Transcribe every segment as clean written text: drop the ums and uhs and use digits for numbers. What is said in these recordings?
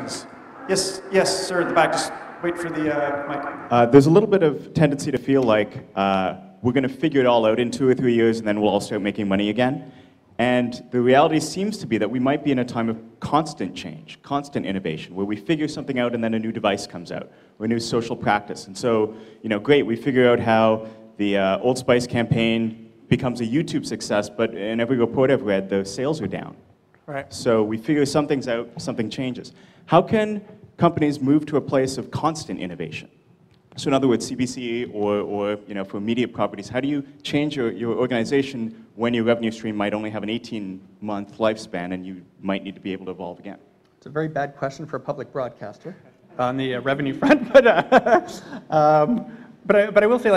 questions. Yes, yes, sir, at the back. Just wait for the mic. There's a little bit of tendency to feel like we're going to figure it all out in 2 or 3 years, and then we'll all start making money again. And the reality seems to be that we might be in a time of constant change, constant innovation, where we figure something out and then a new device comes out, or a new social practice. And so, great, we figure out how the Old Spice campaign becomes a YouTube success, but in every report I've read, the sales are down. Right. So we figure some things out, something changes. How can companies move to a place of constant innovation? So in other words, CBC or for media properties, how do you change your organization when your revenue stream might only have an 18-month lifespan and you might need to be able to evolve again? It's a very bad question for a public broadcaster on the revenue front, but I will say,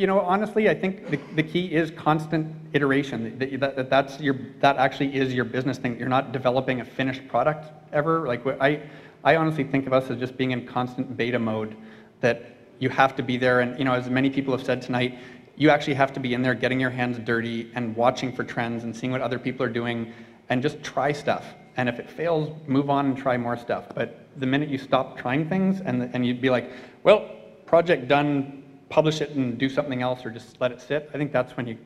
honestly, I think the key is constant iteration. That actually is your business thing. You're not developing a finished product ever. I honestly think of us as just being in constant beta mode, that you have to be there, and as many people have said tonight, you actually have to be in there getting your hands dirty and watching for trends and seeing what other people are doing and just try stuff. And if it fails, move on and try more stuff. But the minute you stop trying things and you'd be like, well, project done, publish it and do something else or just let it sit, I think that's when you're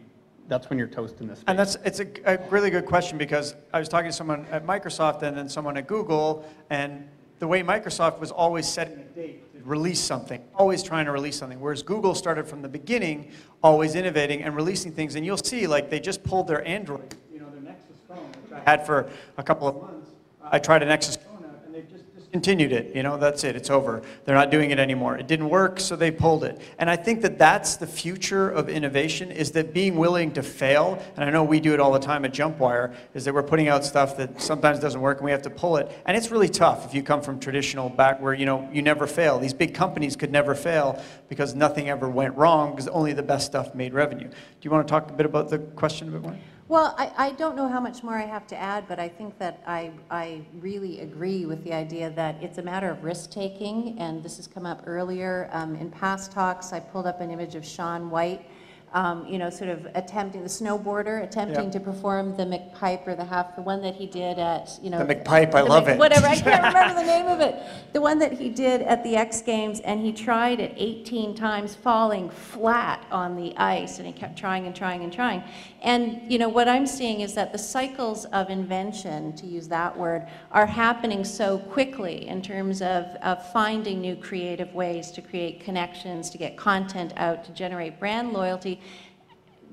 toast in this space. And it's a really good question, because I was talking to someone at Microsoft and then someone at Google, and the way Microsoft was always setting a date to release something, always trying to release something, whereas Google started from the beginning, always innovating and releasing things. And you'll see, they just pulled their Android, their Nexus phone, which I had for a couple of months. I tried a Nexus phone out, and they've just discontinued it. That's it. It's over. They're not doing it anymore. It didn't work, so they pulled it. And I think that that's the future of innovation, is that being willing to fail. And I know we do it all the time at JumpWire, is that we're putting out stuff that sometimes doesn't work, and we have to pull it. And it's really tough if you come from traditional back where, you never fail. These big companies could never fail because nothing ever went wrong, because only the best stuff made revenue. Do you want to talk a bit about the question a bit more? Well, I don't know how much more I have to add, but I think that I really agree with the idea that it's a matter of risk-taking, and this has come up earlier. In past talks, I pulled up an image of Shaun White, sort of attempting, the snowboarder, attempting to perform the McPipe or the one that he did at, The McPipe, I love it. Whatever, I can't remember the name of it. The one that he did at the X Games, and he tried it 18 times, falling flat on the ice, and he kept trying and trying and trying. And, what I'm seeing is that the cycles of invention, to use that word, are happening so quickly in terms of finding new creative ways to create connections, to get content out, to generate brand loyalty.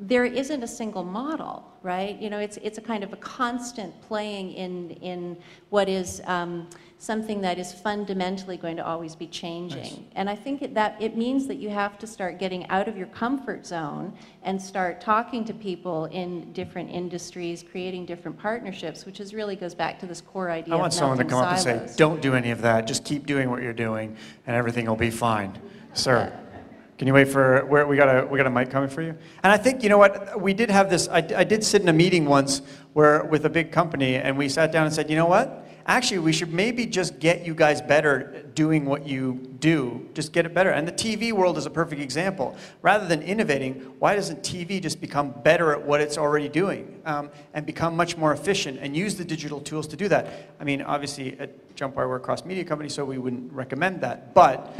There isn't a single model, right? It's a kind of a constant playing in what is something that is fundamentally going to always be changing. Nice. And I think that it means that you have to start getting out of your comfort zone and start talking to people in different industries, creating different partnerships, which really goes back to this core idea of I want someone to come silos. up and say, don't do any of that, just keep doing what you're doing, and everything will be fine. Sir. Yeah. Can you wait for, we got a mic coming for you? And I think, we did have this, I did sit in a meeting once with a big company, and we sat down and said, you know what? Actually, we should maybe just get you guys better doing what you do. Just get it better. And the TV world is a perfect example. Rather than innovating, why doesn't TV just become better at what it's already doing and become much more efficient and use the digital tools to do that? I mean, obviously, at JumpWire, we're a cross-media company, so we wouldn't recommend that. But,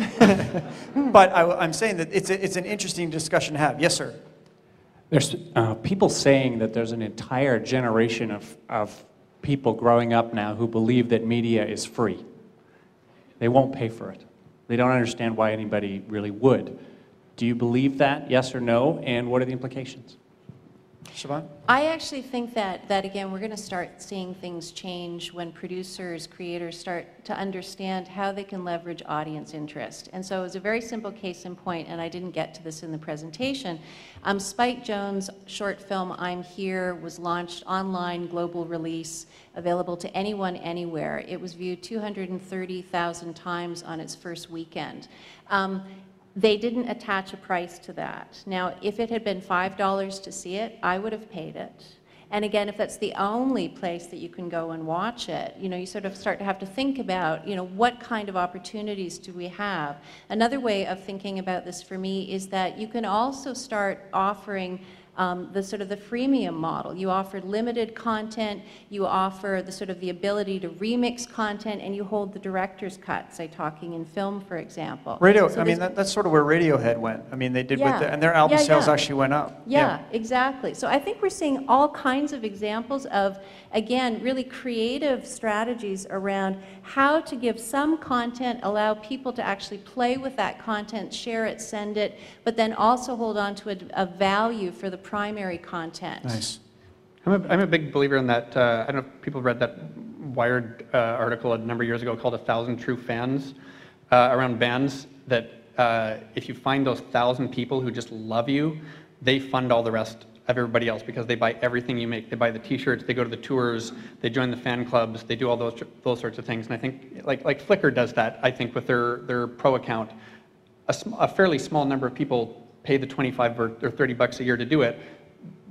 I'm saying that it's an interesting discussion to have. Yes, sir? There's people saying that there's an entire generation of people growing up now who believe that media is free. They won't pay for it. They don't understand why anybody really would. Do you believe that, yes or no, and what are the implications? Siobhan? I actually think that again, we're going to start seeing things change when producers, creators start to understand how they can leverage audience interest. And so it was a very simple case in point, and I didn't get to this in the presentation. Spike Jonze' short film, I'm Here, was launched online, global release, available to anyone, anywhere. It was viewed 230,000 times on its first weekend. They didn't attach a price to that. Now, if it had been $5 to see it, I would have paid it. And again, if that's the only place that you can go and watch it, you sort of start to have to think about, what kind of opportunities do we have? Another way of thinking about this for me is that you can also start offering the sort of the freemium model. You offer limited content, you offer the sort of the ability to remix content, and you hold the director's cut, say talking in film, for example. Radio, So I mean, that's sort of where Radiohead went. I mean, they did Yeah. and their album Yeah, sales yeah. actually went up. Yeah, exactly. So I think we're seeing all kinds of examples of, again, really creative strategies around how to give some content, allow people to actually play with that content, share it, send it, but then also hold on to a value for the primary content. Nice. I'm a big believer in that. I don't know if people read that Wired article a number of years ago called 1,000 True Fans around bands, that if you find those 1,000 people who just love you, they fund all the rest of everybody else because they buy everything you make. They buy the T-shirts, they go to the tours, they join the fan clubs, they do all those sorts of things. And I think like Flickr does that, I think, with their pro account. A fairly small number of people pay the 25 or 30 bucks a year to do it.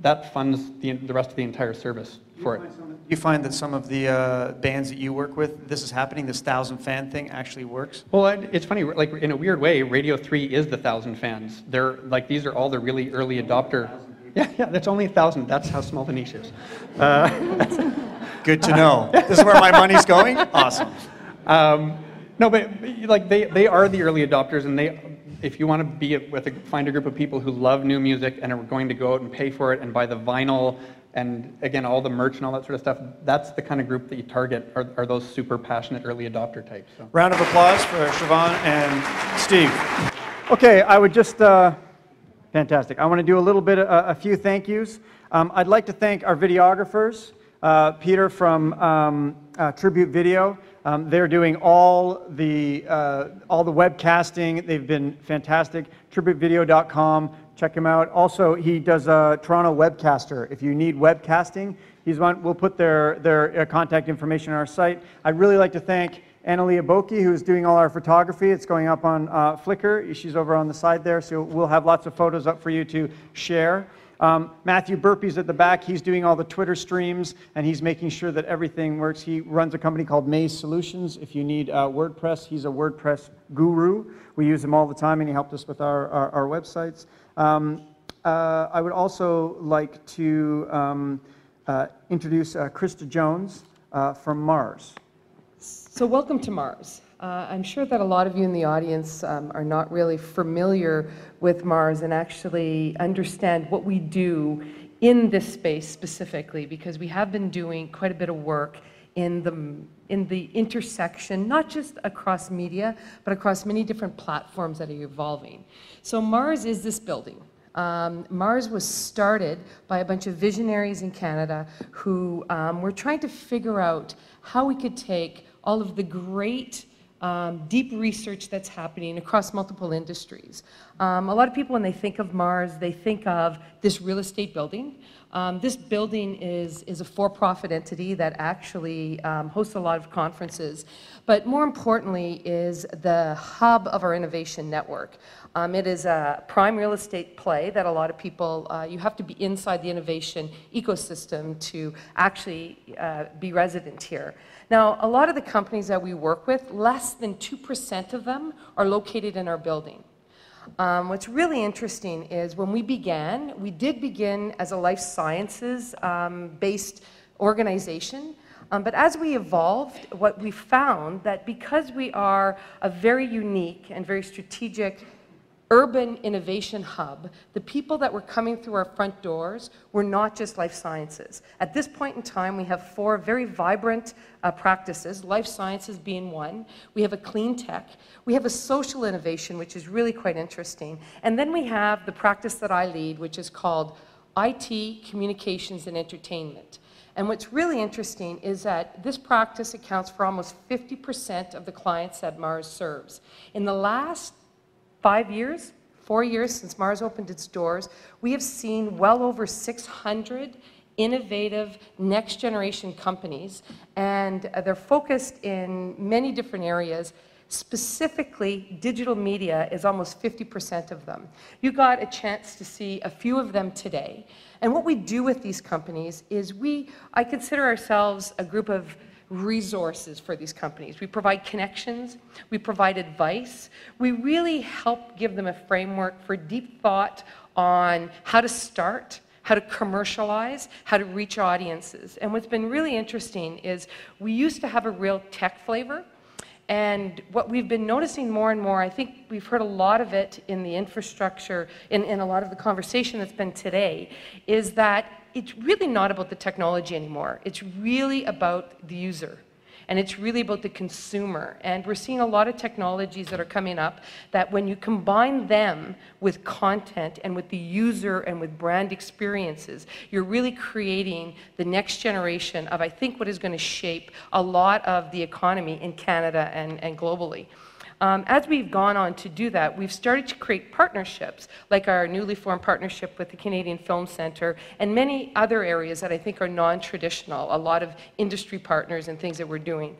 That funds the rest of the entire service for it. You find that some of the bands that you work with, this is happening, this 1,000 fan thing actually works? Well, it's funny, like in a weird way, Radio 3 is the 1,000 fans. They're like, these are all the really early adopter. Yeah, that's only 1,000. That's how small the niche is. Good to know. This is where my money's going? Awesome. No, but like they are the early adopters, and if you want to find a group of people who love new music and are going to go out and pay for it and buy the vinyl and again all the merch and all that sort of stuff, that's the kind of group that you target, are those super passionate early adopter types. So. Round of applause for Siobhan and Steve. Okay, I would just, fantastic. I want to do a little bit, a few thank yous. I'd like to thank our videographers, Peter from Tribute Video. They're doing all the webcasting. They've been fantastic. TributeVideo.com. Check him out. Also, he does Toronto Webcaster. If you need webcasting, we'll put their contact information on our site. I'd really like to thank Annalia Boki, who's doing all our photography. It's going up on Flickr. She's over on the side there, so we'll have lots of photos up for you to share. Matthew Burpey's at the back. He's doing all the Twitter streams, and he's making sure that everything works. He runs a company called Maze Solutions. If you need WordPress, he's a WordPress guru. We use him all the time, and he helped us with our websites. I would also like to introduce Krista Jones from Mars. So welcome to Mars. I'm sure that a lot of you in the audience are not really familiar with Mars and actually understand what we do in this space specifically, because we have been doing quite a bit of work in the intersection, not just across media, but across many different platforms that are evolving. So Mars is this building. Mars was started by a bunch of visionaries in Canada who were trying to figure out how we could take all of the great deep research that's happening across multiple industries. A lot of people, when they think of Mars, they think of this real estate building. This building is a for-profit entity that actually hosts a lot of conferences, but more importantly is the hub of our innovation network. It is a prime real estate play that a lot of people, you have to be inside the innovation ecosystem to actually be resident here. Now, a lot of the companies that we work with, less than 2% of them are located in our building. What's really interesting is when we did begin as a life sciences based organization, but as we evolved, what we found that because we are a very unique and very strategic urban innovation hub, the people that were coming through our front doors were not just life sciences. At this point in time, we have 4 very vibrant practices, life sciences being one. We have a clean tech. We have a social innovation, which is really quite interesting. And then we have the practice that I lead, which is called IT, Communications, and Entertainment. And what's really interesting is that this practice accounts for almost 50% of the clients that Mars serves. In the last 4 years since Mars opened its doors, we have seen well over 600 innovative next-generation companies, and they're focused in many different areas. Specifically, digital media is almost 50% of them. You got a chance to see a few of them today. And what we do with these companies is I consider ourselves a group of resources for these companies. We provide connections, we provide advice, we really help give them a framework for deep thought on how to start, how to commercialize, how to reach audiences. And what's been really interesting is we used to have a real tech flavor. And what we've been noticing more and more, I think we've heard a lot of it in the infrastructure, in a lot of the conversation that's been today, is that it's really not about the technology anymore. It's really about the user. And it's really about the consumer. And we're seeing a lot of technologies that are coming up that when you combine them with content and with the user and with brand experiences, you're really creating the next generation of, I think, what is going to shape a lot of the economy in Canada and globally. As we've gone on to do that, we've started to create partnerships, like our newly formed partnership with the Canadian Film Centre and many other areas that I think are non-traditional, a lot of industry partners and things that we're doing.